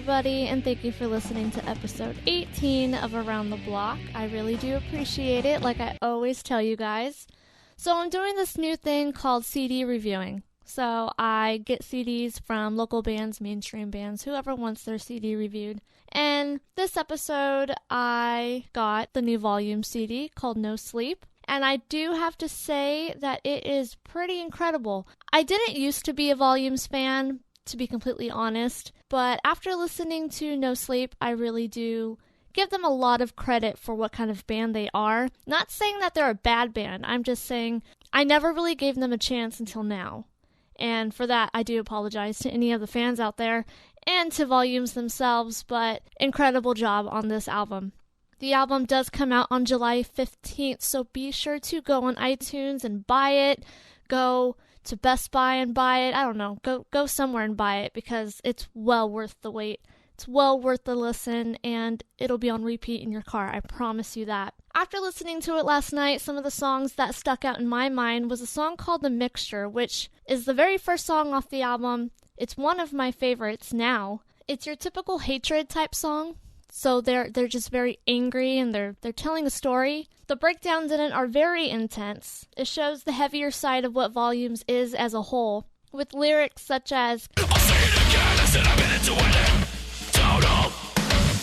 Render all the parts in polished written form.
everybody, and thank you for listening to episode 18 of Around the Block. I really do appreciate it, like I always tell you guys. So I'm doing this new thing called CD reviewing. So I get CDs from local bands, mainstream bands, whoever wants their CD reviewed. And this episode, I got the new Volume CD called No Sleep. And I do have to say that it is pretty incredible. I didn't used to be a Volumes fan, to be completely honest. But after listening to No Sleep, I really do give them a lot of credit for what kind of band they are. Not saying that they're a bad band. I'm just saying I never really gave them a chance until now. And for that, I do apologize to any of the fans out there and to Volumes themselves, but incredible job on this album. The album does come out on July 15th, so be sure to go on iTunes and buy it. Go to Best Buy and buy it. I don't know. Go somewhere and buy it because it's well worth the wait. It's well worth the listen, and it'll be on repeat in your car. I promise you that. After listening to it last night, some of the songs that stuck out in my mind was a song called The Mixture, which is the very first song off the album. It's one of my favorites now. It's your typical hatred type song. So they're just very angry and they're telling a story. The breakdowns in it are very intense. It shows the heavier side of what Volumes is as a whole, with lyrics such as I'll say it again, I said I've been into winning. Total.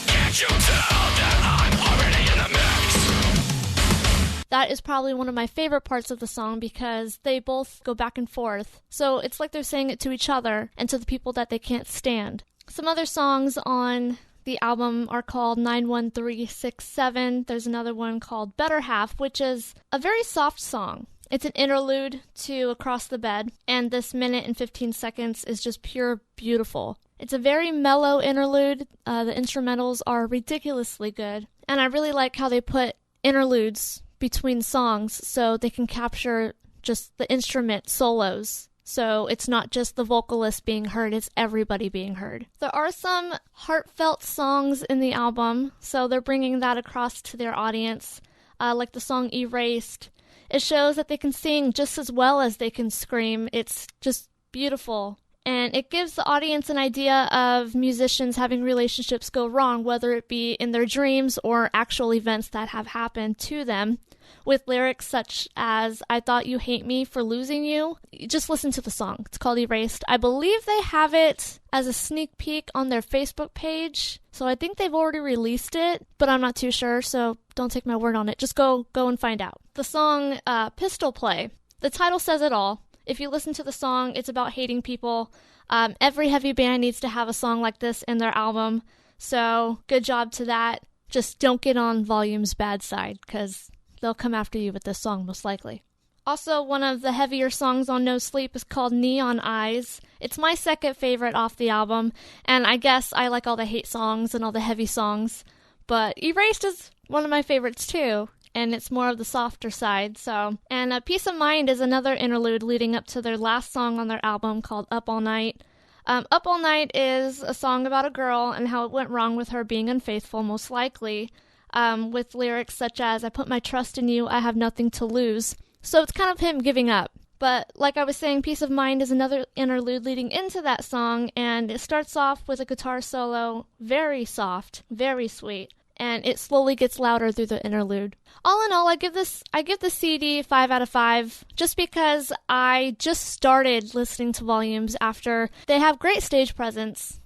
Can't you tell that I'm already in the mix? That is probably one of my favorite parts of the song because they both go back and forth. So it's like they're saying it to each other and to the people that they can't stand. Some other songs on the album are called 91367. There's another one called Better Half, which is a very soft song. It's an interlude to Across the Bed, and this minute and 15 seconds is just pure beautiful. It's a very mellow interlude. The instrumentals are ridiculously good, and I really like how they put interludes between songs so they can capture just the instrument solos. So it's not just the vocalist being heard, it's everybody being heard. There are some heartfelt songs in the album, so they're bringing that across to their audience, like the song Erased. It shows that they can sing just as well as they can scream. It's just beautiful. And it gives the audience an idea of musicians having relationships go wrong, whether it be in their dreams or actual events that have happened to them, with lyrics such as, I thought you hate me for losing you. Just listen to the song. It's called Erased. I believe they have it as a sneak peek on their Facebook page, so I think they've already released it, but I'm not too sure, so don't take my word on it. Just go and find out. The song Pistol Play. The title says it all. If you listen to the song, it's about hating people. Every heavy band needs to have a song like this in their album, so good job to that. Just don't get on Volume's bad side, because they'll come after you with this song most likely. Also, one of the heavier songs on No Sleep is called Neon Eyes. It's my second favorite off the album, and I guess I like all the hate songs and all the heavy songs, but Erased is one of my favorites too. And it's more of the softer side, so. And Peace of Mind is another interlude leading up to their last song on their album called Up All Night. Up All Night is a song about a girl and how it went wrong with her being unfaithful, most likely, with lyrics such as, I put my trust in you, I have nothing to lose. So it's kind of him giving up. But like I was saying, Peace of Mind is another interlude leading into that song, and it starts off with a guitar solo, very soft, very sweet. And it slowly gets louder through the interlude. All in all, I give the CD 5 out of 5, just because I just started listening to Volumes after they have great stage presence.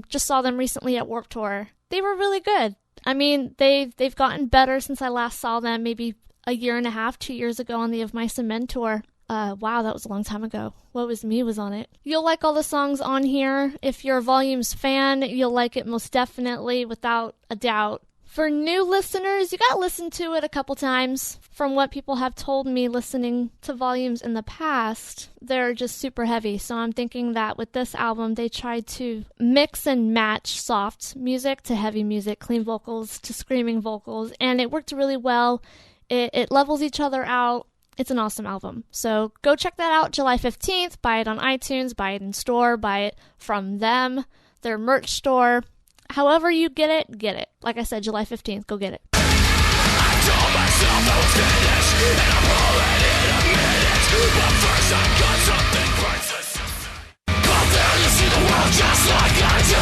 Just saw them recently at Warped Tour. They were really good. I mean, they've gotten better since I last saw them, maybe a year and a half, 2 years ago on the Of My Cement tour. Wow, that was a long time ago. What Was Me was on it. You'll like all the songs on here. If you're a Volumes fan, you'll like it most definitely, without a doubt. For new listeners, you gotta listen to it a couple times. From what people have told me listening to Volumes in the past, they're just super heavy. So I'm thinking that with this album, they tried to mix and match soft music to heavy music, clean vocals to screaming vocals, and it worked really well. It levels each other out. It's an awesome album. So go check that out July 15th. Buy it on iTunes, buy it in store, buy it from them, their merch store. However you get it, get it. Like I said, July 15th, go get it. I told myself I was finished, and I'm already admitted. But first I got something worth to say. Come there, you see the just like I do.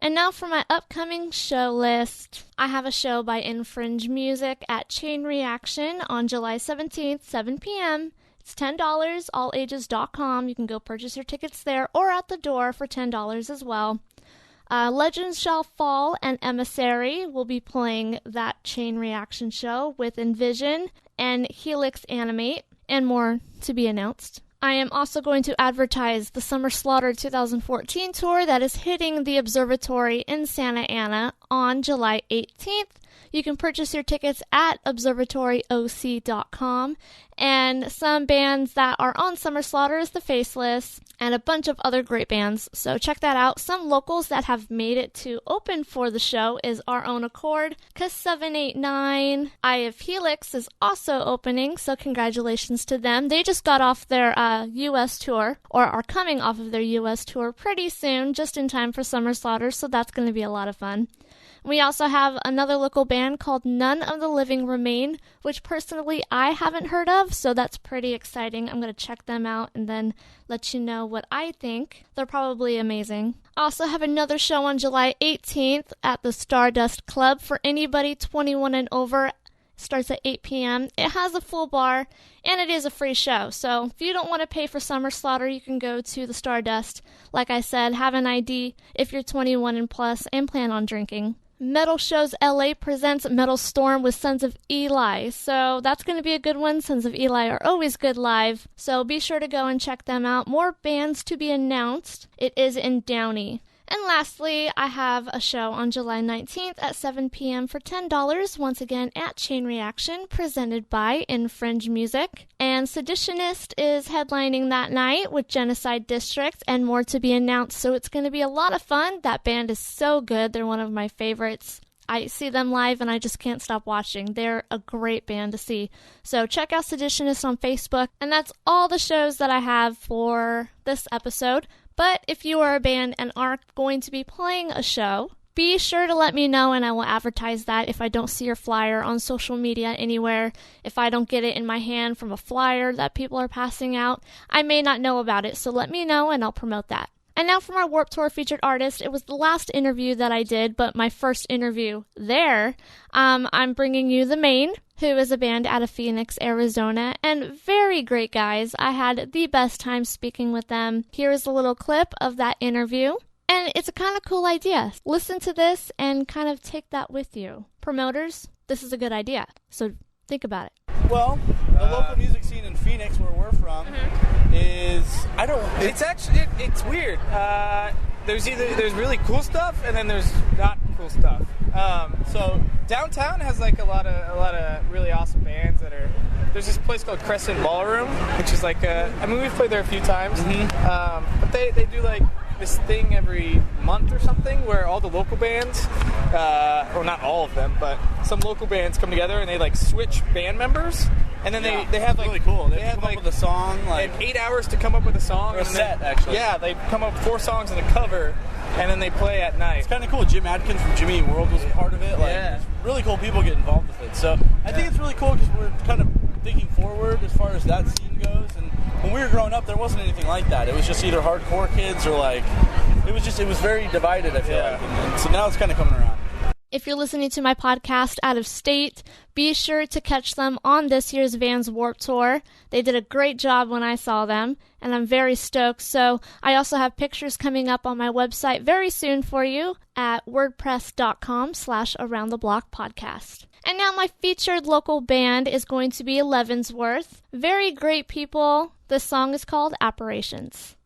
And now for my upcoming show list. I have a show by Infringe Music at Chain Reaction on July 17th, 7 p.m. It's $10, allages.com. You can go purchase your tickets there or at the door for $10 as well. Legends Shall Fall and Emissary will be playing that Chain Reaction show with Envision and Helix Animate, and more to be announced. I am also going to advertise the Summer Slaughter 2014 tour that is hitting the Observatory in Santa Ana on July 18th. You can purchase your tickets at observatoryoc.com, and some bands that are on Summer Slaughter is The Faceless and a bunch of other great bands, so check that out. Some locals that have made it to open for the show is Our Own Accord, Cause 789, Eye of Helix is also opening, so congratulations to them. They just got off their U.S. tour, or are coming off of their U.S. tour pretty soon, just in time for Summer Slaughter, so that's going to be a lot of fun. We also have another local band called None of the Living Remain, which personally I haven't heard of, so that's pretty exciting. I'm going to check them out and then let you know what I think. They're probably amazing. I also have another show on July 18th at the Stardust Club for anybody 21 and over. Starts at 8 p.m. It has a full bar, and it is a free show. So if you don't want to pay for Summer Slaughter, you can go to the Stardust. Like I said, have an ID if you're 21 and plus and plan on drinking. Metal Shows LA presents Metal Storm with Sons of Eli. So that's going to be a good one. Sons of Eli are always good live. So be sure to go and check them out. More bands to be announced. It is in Downey. And lastly, I have a show on July 19th at 7 p.m. for $10, once again at Chain Reaction, presented by Infringe Music. And Seditionist is headlining that night with Genocide District, and more to be announced, so it's going to be a lot of fun. That band is so good. They're one of my favorites. I see them live and I just can't stop watching. They're a great band to see. So check out Seditionist on Facebook. And that's all the shows that I have for this episode. But if you are a band and are going to be playing a show, be sure to let me know and I will advertise that if I don't see your flyer on social media anywhere. If I don't get it in my hand from a flyer that people are passing out, I may not know about it, so let me know and I'll promote that. And now for my Warped Tour featured artist. It was the last interview that I did, but my first interview there. I'm bringing you The Maine, who is a band out of Phoenix, Arizona, and very great guys. I had the best time speaking with them. Here's a little clip of that interview, and it's a kind of cool idea. Listen to this and kind of take that with you. Promoters, this is a good idea, so think about it. Well, the local music scene in Phoenix, where we're from, is it's weird. There's really cool stuff, and then there's not cool stuff. So downtown has like a lot of really awesome bands that are. There's this place called Crescent Ballroom, which is like we've played there a few times, but they do like this thing every month or something where all the local bands, or not all of them, but some local bands come together and they like switch band members, and then they have like really cool. They have come like up with a song, like 8 hours to come up with a song, or a and set then, actually. Yeah, they come up with 4 songs and a cover, and then they play at night. It's kind of cool. Jim Adkins from Jimmy Eat World was a part of it. Like, Yeah. really cool people get involved with it. So I think it's really cool because we're kind of thinking forward as far as that scene goes. And when we were growing up, there wasn't anything like that. It was just either hardcore kids or like it was very divided. I feel like, and so now it's kind of coming around. If you're listening to my podcast out of state, be sure to catch them on this year's Vans Warped Tour. They did a great job when I saw them, and I'm very stoked. So I also have pictures coming up on my website very soon for you at wordpress.com/aroundtheblockpodcast. And now my featured local band is going to be Elevensworth. Very great people. This song is called Apparitions.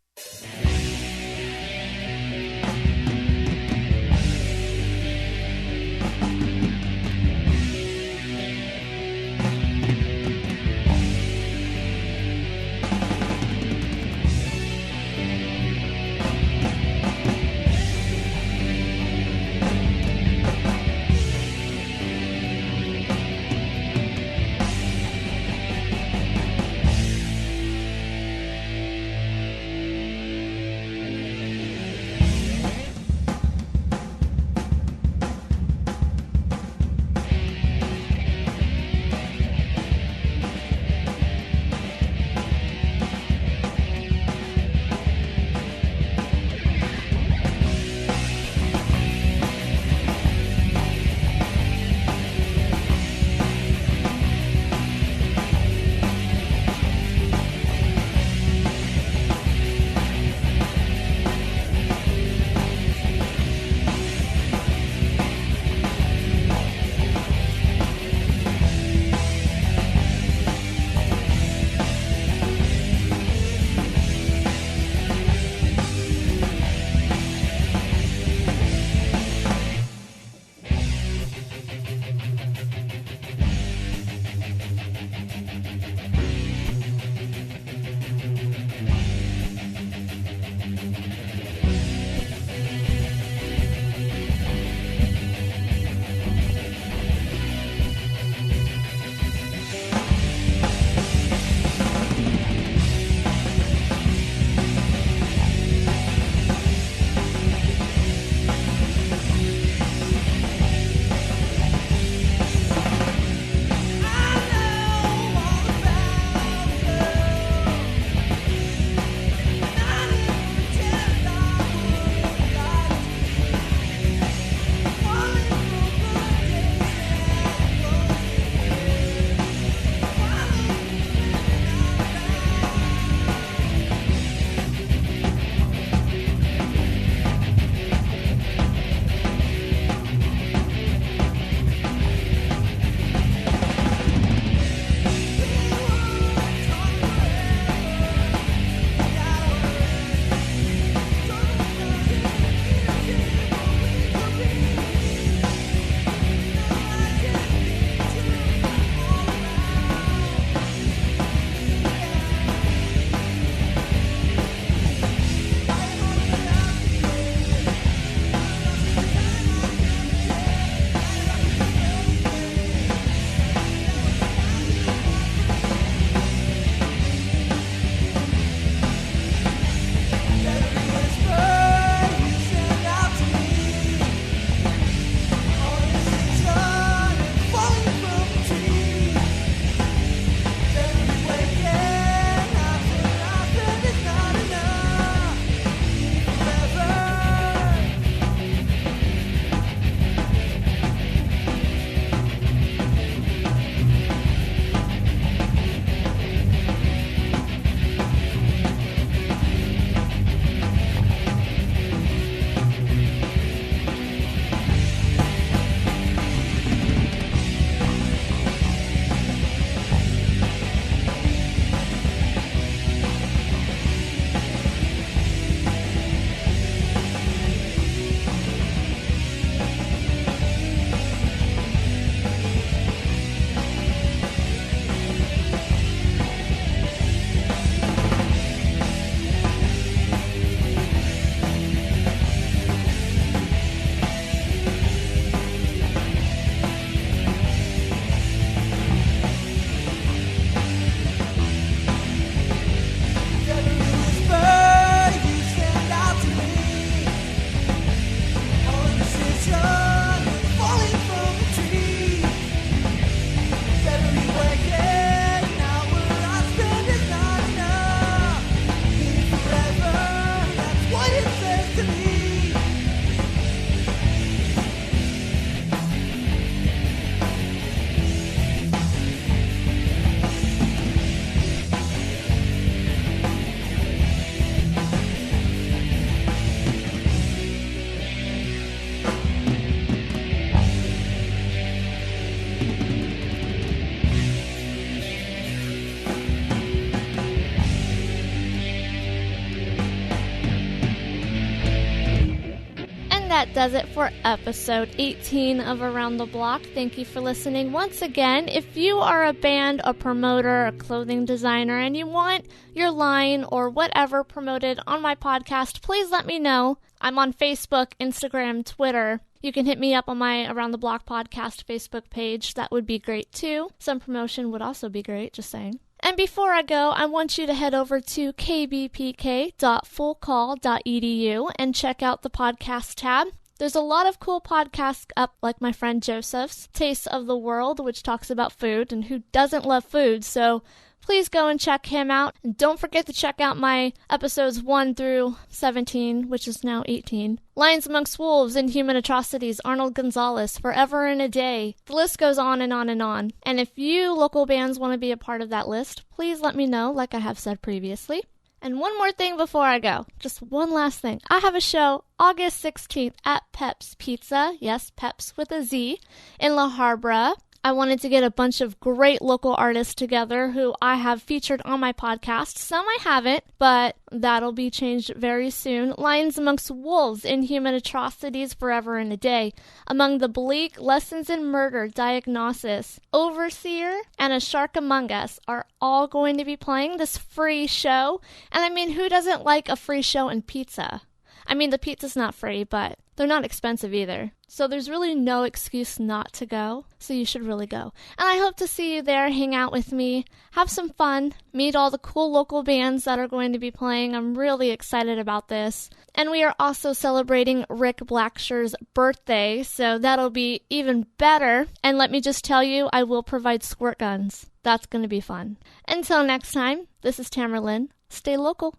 that does it for episode 18 of Around the Block. Thank you for listening once again. If you are a band, a promoter, a clothing designer, and you want your line or whatever promoted on my podcast, please let me know. I'm on Facebook, Instagram, Twitter. You can hit me up on my Around the Block podcast Facebook page. That would be great too. Some promotion would also be great, just saying. And before I go, I want you to head over to kbpk.fullcall.edu and check out the podcast tab. There's a lot of cool podcasts up, like my friend Joseph's Tastes of the World, which talks about food, and who doesn't love food, so please go and check him out. And don't forget to check out my episodes 1 through 17, which is now 18. Lions Amongst Wolves, Inhuman Atrocities, Arnold Gonzalez, Forever and a Day. The list goes on and on and on. And if you local bands want to be a part of that list, please let me know, like I have said previously. And one more thing before I go. Just one last thing. I have a show August 16th at Pep's Pizza. Yes, Pep's with a Z, in La Habra. I wanted to get a bunch of great local artists together who I have featured on my podcast. Some I haven't, but that'll be changed very soon. Lions Amongst Wolves, Inhuman Atrocities, Forever and a Day. Among the Bleak, Lessons in Murder, Diagnosis, Overseer, and A Shark Among Us are all going to be playing this free show. And I mean, who doesn't like a free show and pizza? I mean, the pizza's not free, but they're not expensive either. So there's really no excuse not to go. So you should really go. And I hope to see you there, hang out with me, have some fun, meet all the cool local bands that are going to be playing. I'm really excited about this. And we are also celebrating Rick Blackshear's birthday, so that'll be even better. And let me just tell you, I will provide squirt guns. That's going to be fun. Until next time, this is Tamerlyn. Stay local.